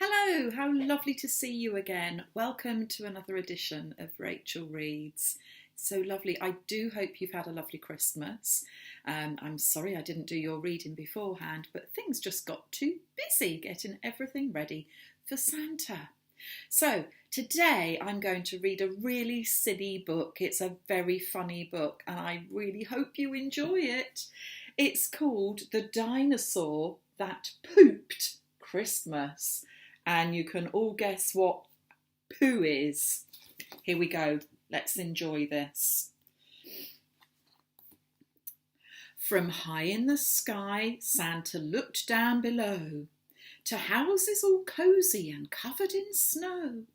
Hello, how lovely to see you again. Welcome to another edition of Rachel Reads. So lovely. I do hope you've had a lovely Christmas. I'm sorry I didn't do your reading beforehand, but things just got too busy getting everything ready for Santa. So today I'm going to read a really silly book. It's a very funny book and I really hope you enjoy it. It's called The Dinosaur That Pooped Christmas. And you can all guess what poo is. Here we go. Let's enjoy this. From high in the sky, Santa looked down below to houses all cosy and covered in snow,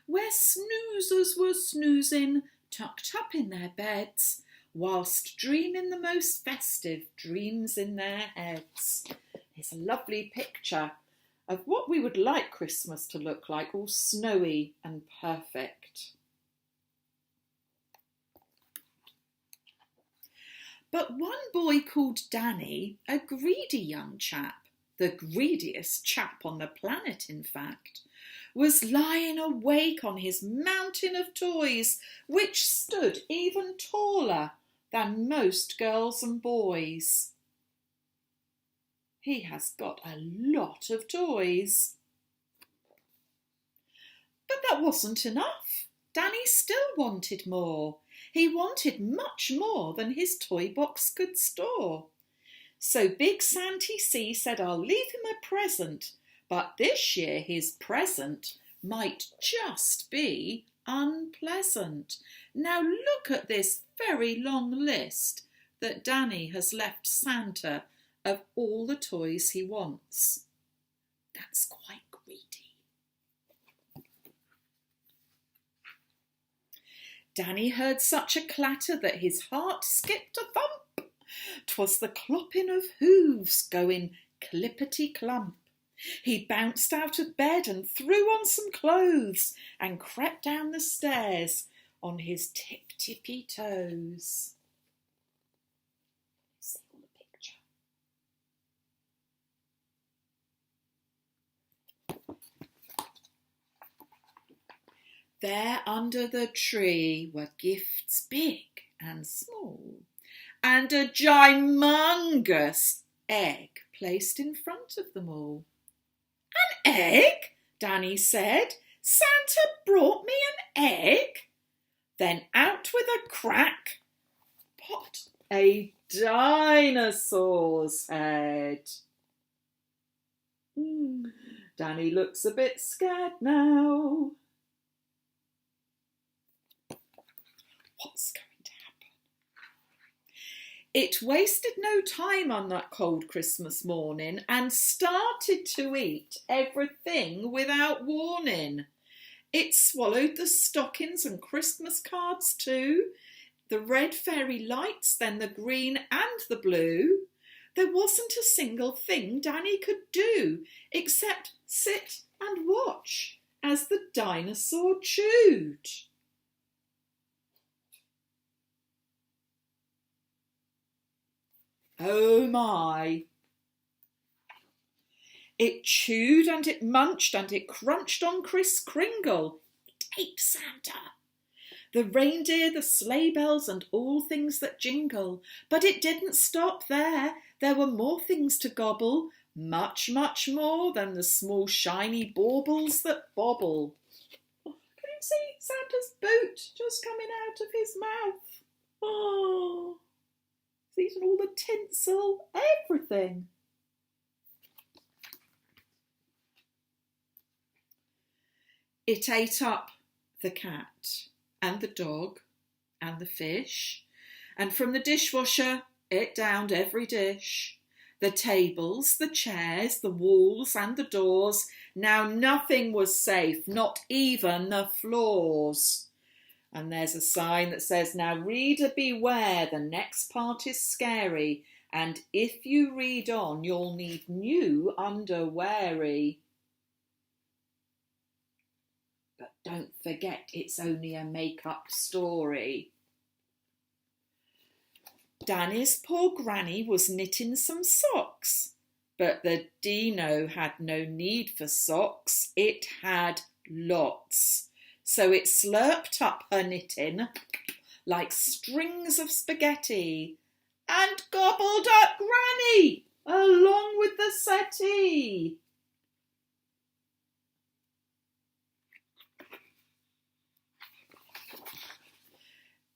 where snoozers were snoozing, tucked up in their beds, whilst dreaming the most festive dreams in their heads. Here's a lovely picture of what we would like Christmas to look like, all snowy and perfect. But one boy called Danny, a greedy young chap, the greediest chap on the planet in fact, was lying awake on his mountain of toys, which stood even taller than most girls and boys. He has got a lot of toys. But that wasn't enough. Danny still wanted more. He wanted much more than his toy box could store. So Big Santy C said, I'll leave him a present, but this year his present might just be unpleasant. Now look at this very long list that Danny has left Santa of all the toys he wants. That's quite greedy. Danny heard such a clatter that his heart skipped a thump. 'Twas the clopping of hooves going clippity-clump. He bounced out of bed and threw on some clothes and crept down the stairs on his tip-tippy toes. There under the tree were gifts big and small, and a gymongous egg placed in front of them all. An egg? Danny said. Santa brought me an egg? Then out with a crack popped a dinosaur's head. Danny looks a bit scared now. What's going to happen? It wasted no time on that cold Christmas morning and started to eat everything without warning. It swallowed the stockings and Christmas cards too, the red fairy lights, then the green and the blue. There wasn't a single thing Danny could do except sit and watch as the dinosaur chewed. Oh my! It chewed and it munched and it crunched on Kris Kringle. It ate Santa. The reindeer, the sleigh bells and all things that jingle. But it didn't stop there. There were more things to gobble. Much, much more than the small shiny baubles that bobble. Can you see Santa's boot just coming out of his mouth? Oh! He's eaten all the tinsel, everything. It ate up the cat and the dog and the fish, and from the dishwasher it downed every dish. The tables, the chairs, the walls and the doors. Now nothing was safe, not even the floors. And there's a sign that says, now reader beware, the next part is scary, and if you read on, you'll need new underweary. But don't forget, it's only a make-up story. Danny's poor granny was knitting some socks. But the Dino had no need for socks, it had lots. So it slurped up her knitting like strings of spaghetti and gobbled up Granny along with the settee.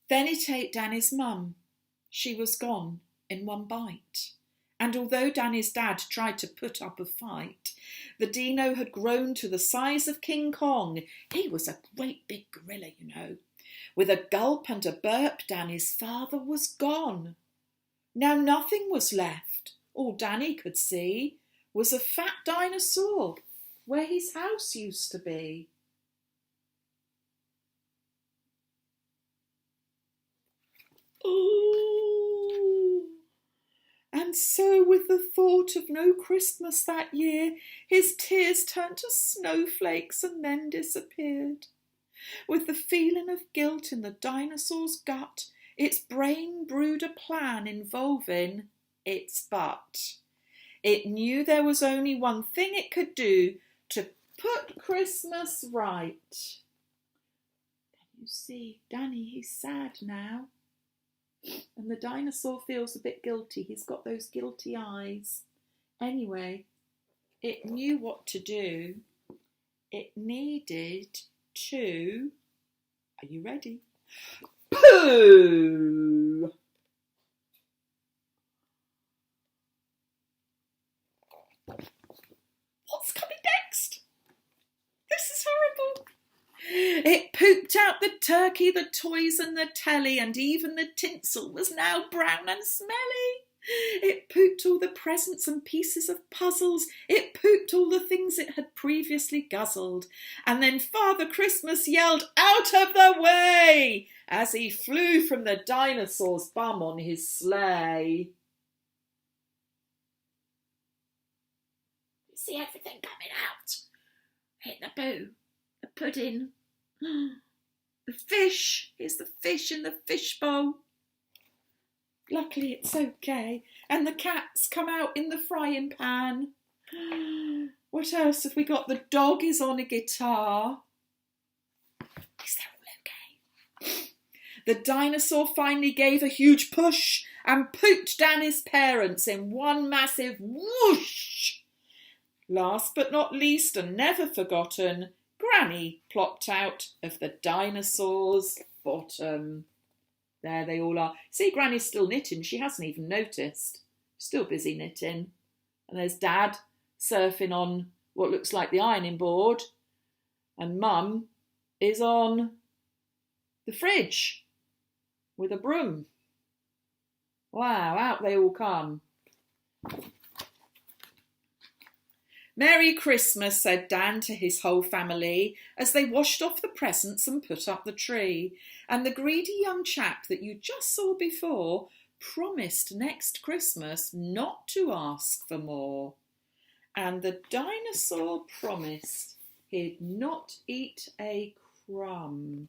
Then it ate Danny's mum. She was gone in one bite. And although Danny's dad tried to put up a fight, the Dino had grown to the size of King Kong. He was a great big gorilla, you know. With a gulp and a burp, Danny's father was gone. Now nothing was left. All Danny could see was a fat dinosaur where his house used to be. Ooh. And so, with the thought of no Christmas that year, his tears turned to snowflakes and then disappeared. With the feeling of guilt in the dinosaur's gut, its brain brewed a plan involving its butt. It knew there was only one thing it could do to put Christmas right. Can you see, Danny, he's sad now. And the dinosaur feels a bit guilty. He's got those guilty eyes. Anyway, it knew what to do. It needed to... Are you ready? Poo! What's coming next? This is horrible. It pooped out the turkey, the toys and the telly, and even the tinsel was now brown and smelly. It pooped all the presents and pieces of puzzles. It pooped all the things it had previously guzzled. And then Father Christmas yelled, "Out of the way!" as he flew from the dinosaur's bum on his sleigh. You see everything coming out. Hit the poo, the pudding, the fish. Here's the fish in the fishbowl. Luckily it's okay. And the cat's come out in the frying pan. What else have we got? The dog is on a guitar. Is that all okay? The dinosaur finally gave a huge push and pooped Danny's parents in one massive whoosh. Last but not least, and never forgotten, Granny plopped out of the dinosaur's bottom. There they all are. See, Granny's still knitting. She hasn't even noticed. Still busy knitting. And there's Dad surfing on what looks like the ironing board. And Mum is on the fridge with a broom. Wow, out they all come. Merry Christmas, said Dan to his whole family as they washed off the presents and put up the tree. And the greedy young chap that you just saw before promised next Christmas not to ask for more. And the dinosaur promised he'd not eat a crumb.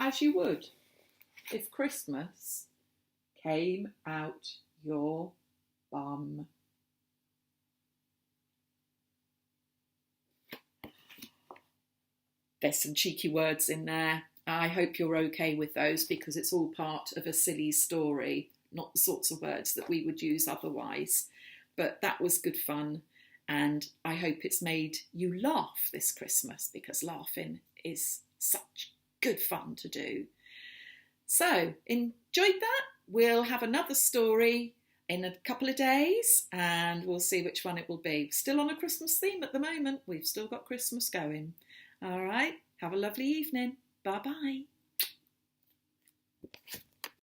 As you would if Christmas came out your bum. There's some cheeky words in there. I hope you're okay with those because it's all part of a silly story, not the sorts of words that we would use otherwise. But that was good fun, and I hope it's made you laugh this Christmas because laughing is such good fun to do. So, enjoyed that? We'll have another story in a couple of days and we'll see which one it will be. Still on a Christmas theme at the moment. We've still got Christmas going. All right. Have a lovely evening. Bye-bye.